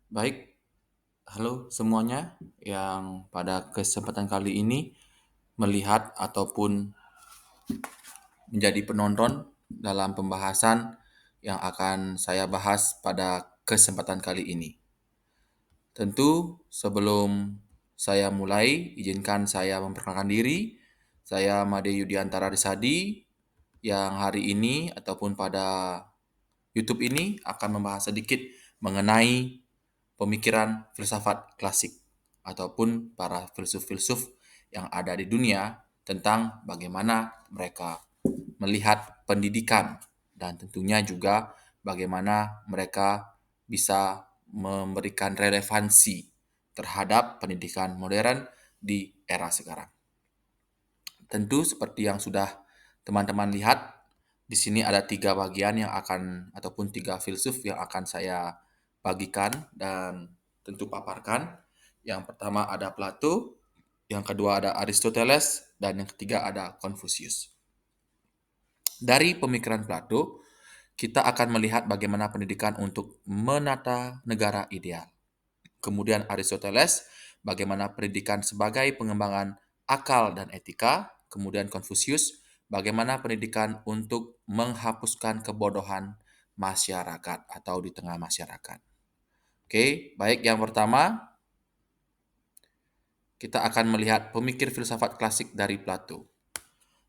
Baik, halo semuanya yang pada kesempatan kali ini melihat ataupun menjadi penonton dalam pembahasan yang akan saya bahas pada kesempatan kali ini. Tentu sebelum saya mulai, izinkan saya memperkenalkan diri. Saya Made Yudiantara Risadi yang hari ini ataupun pada YouTube ini akan membahas sedikit mengenai pemikiran filsafat klasik ataupun para filsuf-filsuf yang ada di dunia tentang bagaimana mereka melihat pendidikan dan tentunya juga bagaimana mereka bisa memberikan relevansi terhadap pendidikan modern di era sekarang. Tentu seperti yang sudah teman-teman lihat, di sini ada tiga bagian yang akan ataupun tiga filsuf yang akan saya bagikan dan tentu paparkan. Yang pertama ada Plato, yang kedua ada Aristoteles, dan yang ketiga ada Confucius. Dari pemikiran Plato, kita akan melihat bagaimana pendidikan untuk menata negara ideal. Kemudian Aristoteles, bagaimana pendidikan sebagai pengembangan akal dan etika. Kemudian Confucius, bagaimana pendidikan untuk menghapuskan kebodohan masyarakat atau di tengah masyarakat. Oke, baik yang pertama, kita akan melihat pemikir filsafat klasik dari Plato.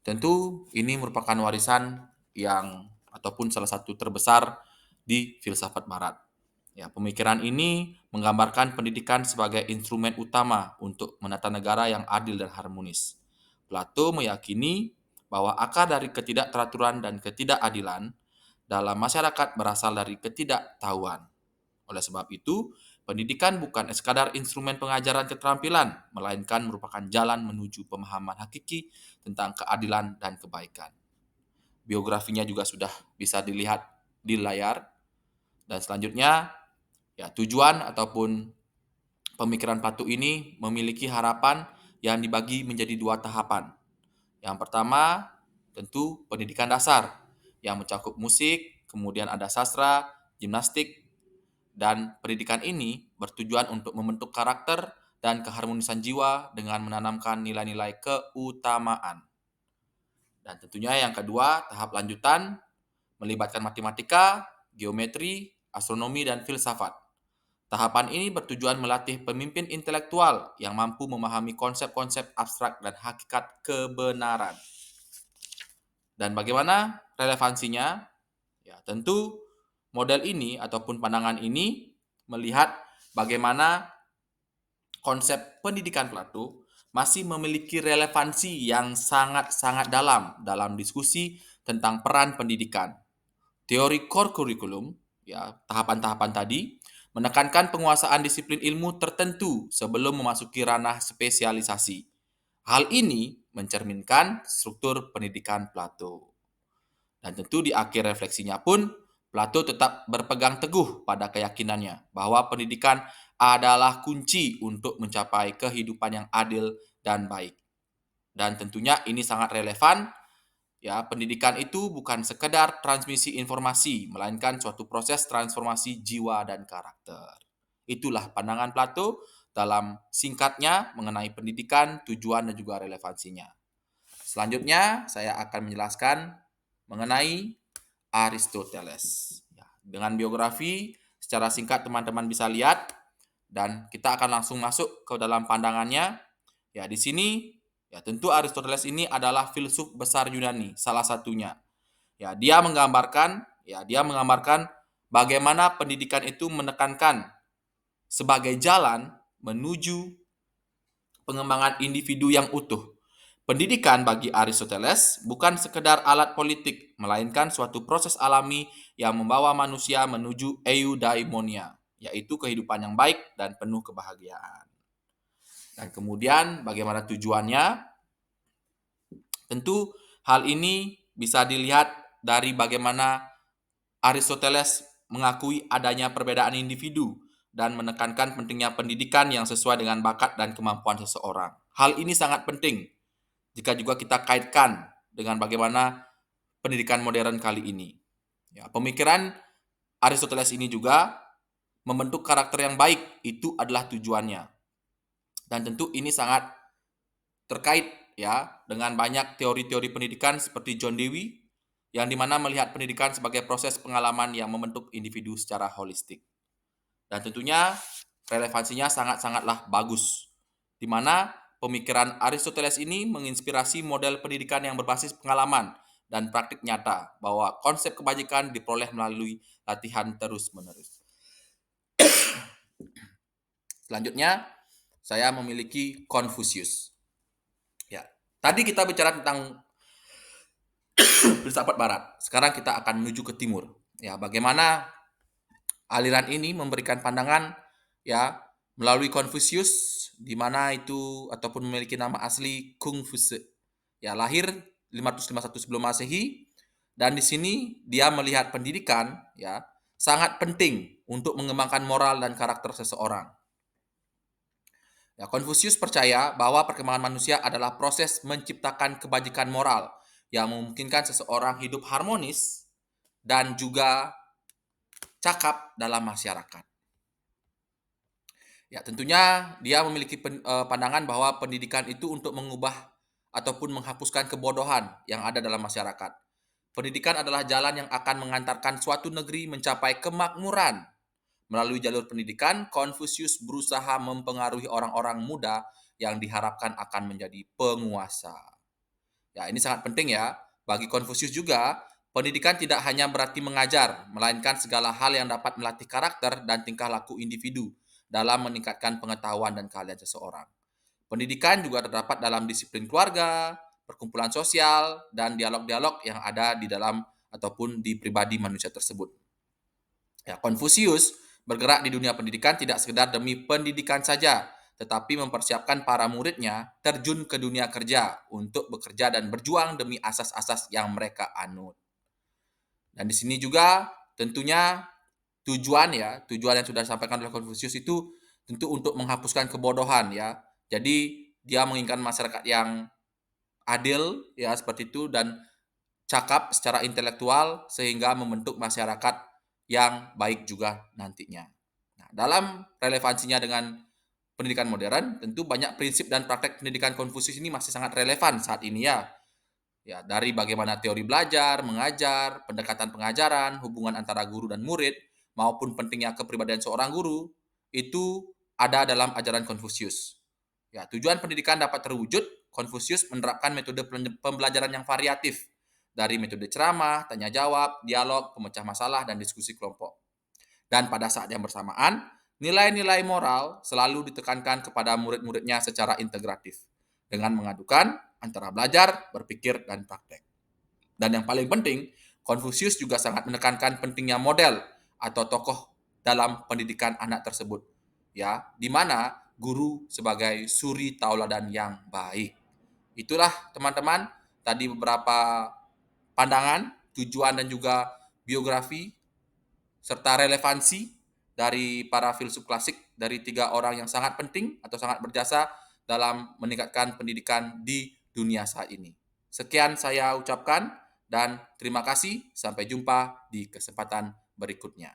Tentu ini merupakan warisan yang ataupun salah satu terbesar di filsafat barat. Ya, pemikiran ini menggambarkan pendidikan sebagai instrumen utama untuk menata negara yang adil dan harmonis. Plato meyakini bahwa akar dari ketidakteraturan dan ketidakadilan dalam masyarakat berasal dari ketidaktahuan. Oleh sebab itu, pendidikan bukan sekadar instrumen pengajaran keterampilan, melainkan merupakan jalan menuju pemahaman hakiki tentang keadilan dan kebaikan. Biografinya juga sudah bisa dilihat di layar. Dan selanjutnya, ya tujuan ataupun pemikiran Plato ini memiliki harapan yang dibagi menjadi dua tahapan. Yang pertama, tentu pendidikan dasar yang mencakup musik, kemudian ada sastra, gimnastik, dan pendidikan ini bertujuan untuk membentuk karakter dan keharmonisan jiwa dengan menanamkan nilai-nilai keutamaan. Dan tentunya yang kedua, tahap lanjutan melibatkan matematika, geometri, astronomi, dan filsafat. Tahapan ini bertujuan melatih pemimpin intelektual yang mampu memahami konsep-konsep abstrak dan hakikat kebenaran. Dan bagaimana relevansinya? Ya, tentu model ini ataupun pandangan ini melihat bagaimana konsep pendidikan Plato masih memiliki relevansi yang sangat-sangat dalam diskusi tentang peran pendidikan. Teori core curriculum, ya, tahapan-tahapan tadi, menekankan penguasaan disiplin ilmu tertentu sebelum memasuki ranah spesialisasi. Hal ini mencerminkan struktur pendidikan Plato. Dan tentu di akhir refleksinya pun, Plato tetap berpegang teguh pada keyakinannya bahwa pendidikan adalah kunci untuk mencapai kehidupan yang adil dan baik. Dan tentunya ini sangat relevan. Ya, pendidikan itu bukan sekedar transmisi informasi, melainkan suatu proses transformasi jiwa dan karakter. Itulah pandangan Plato dalam singkatnya mengenai pendidikan, tujuan, dan juga relevansinya. Selanjutnya, saya akan menjelaskan mengenai Aristoteles. Ya, dengan biografi, secara singkat teman-teman bisa lihat, dan kita akan langsung masuk ke dalam pandangannya. Ya, di sini ya tentu Aristoteles ini adalah filsuf besar Yunani, salah satunya. Ya, dia menggambarkan bagaimana pendidikan itu menekankan sebagai jalan menuju pengembangan individu yang utuh. Pendidikan bagi Aristoteles bukan sekedar alat politik, melainkan suatu proses alami yang membawa manusia menuju eudaimonia, yaitu kehidupan yang baik dan penuh kebahagiaan. Dan kemudian bagaimana tujuannya? Tentu hal ini bisa dilihat dari bagaimana Aristoteles mengakui adanya perbedaan individu dan menekankan pentingnya pendidikan yang sesuai dengan bakat dan kemampuan seseorang. Hal ini sangat penting jika juga kita kaitkan dengan bagaimana pendidikan modern kali ini. Ya, pemikiran Aristoteles ini juga membentuk karakter yang baik, itu adalah tujuannya. Dan tentu ini sangat terkait ya dengan banyak teori-teori pendidikan seperti John Dewey, yang dimana melihat pendidikan sebagai proses pengalaman yang membentuk individu secara holistik. Dan tentunya relevansinya sangat-sangatlah bagus, di mana pemikiran Aristoteles ini menginspirasi model pendidikan yang berbasis pengalaman dan praktik nyata, bahwa konsep kebajikan diperoleh melalui latihan terus-menerus. Selanjutnya, saya memiliki Confucius. Ya, tadi kita bicara tentang filsafat barat. Sekarang kita akan menuju ke timur. Ya, bagaimana aliran ini memberikan pandangan ya melalui Confucius, di mana itu ataupun memiliki nama asli Kung Fuze. Ya, lahir 551 sebelum Masehi, dan di sini dia melihat pendidikan ya sangat penting untuk mengembangkan moral dan karakter seseorang. Ya, Confucius percaya bahwa perkembangan manusia adalah proses menciptakan kebajikan moral yang memungkinkan seseorang hidup harmonis dan juga cakap dalam masyarakat. Ya, tentunya dia memiliki pandangan bahwa pendidikan itu untuk mengubah ataupun menghapuskan kebodohan yang ada dalam masyarakat. Pendidikan adalah jalan yang akan mengantarkan suatu negeri mencapai kemakmuran. Melalui jalur pendidikan, Confucius berusaha mempengaruhi orang-orang muda yang diharapkan akan menjadi penguasa. Ya, ini sangat penting ya. Bagi Confucius juga, pendidikan tidak hanya berarti mengajar, melainkan segala hal yang dapat melatih karakter dan tingkah laku individu dalam meningkatkan pengetahuan dan keahlian seseorang. Pendidikan juga terdapat dalam disiplin keluarga, perkumpulan sosial, dan dialog-dialog yang ada di dalam ataupun di pribadi manusia tersebut. Ya, Confucius bergerak di dunia pendidikan tidak sekedar demi pendidikan saja, tetapi mempersiapkan para muridnya terjun ke dunia kerja untuk bekerja dan berjuang demi asas-asas yang mereka anut. Dan di sini juga tentunya tujuan yang sudah disampaikan oleh Confucius itu tentu untuk menghapuskan kebodohan ya. Jadi dia menginginkan masyarakat yang adil ya seperti itu, dan cakap secara intelektual sehingga membentuk masyarakat yang baik juga nantinya. Nah, dalam relevansinya dengan pendidikan modern, tentu banyak prinsip dan praktek pendidikan Konfusius ini masih sangat relevan saat ini ya. Ya, dari bagaimana teori belajar, mengajar, pendekatan pengajaran, hubungan antara guru dan murid, maupun pentingnya kepribadian seorang guru, itu ada dalam ajaran Konfusius. Ya, tujuan pendidikan dapat terwujud, Konfusius menerapkan metode pembelajaran yang variatif, dari metode ceramah, tanya jawab, dialog, pemecah masalah, dan diskusi kelompok. Dan pada saat yang bersamaan, nilai-nilai moral selalu ditekankan kepada murid-muridnya secara integratif, dengan mengadukan antara belajar, berpikir, dan praktek. Dan yang paling penting, Konfusius juga sangat menekankan pentingnya model atau tokoh dalam pendidikan anak tersebut, ya, di mana guru sebagai suri tauladan yang baik. Itulah teman-teman, tadi beberapa pandangan, tujuan dan juga biografi serta relevansi dari para filsuf klasik, dari 3 orang yang sangat penting atau sangat berjasa dalam meningkatkan pendidikan di dunia saat ini. Sekian saya ucapkan dan terima kasih. Sampai jumpa di kesempatan berikutnya.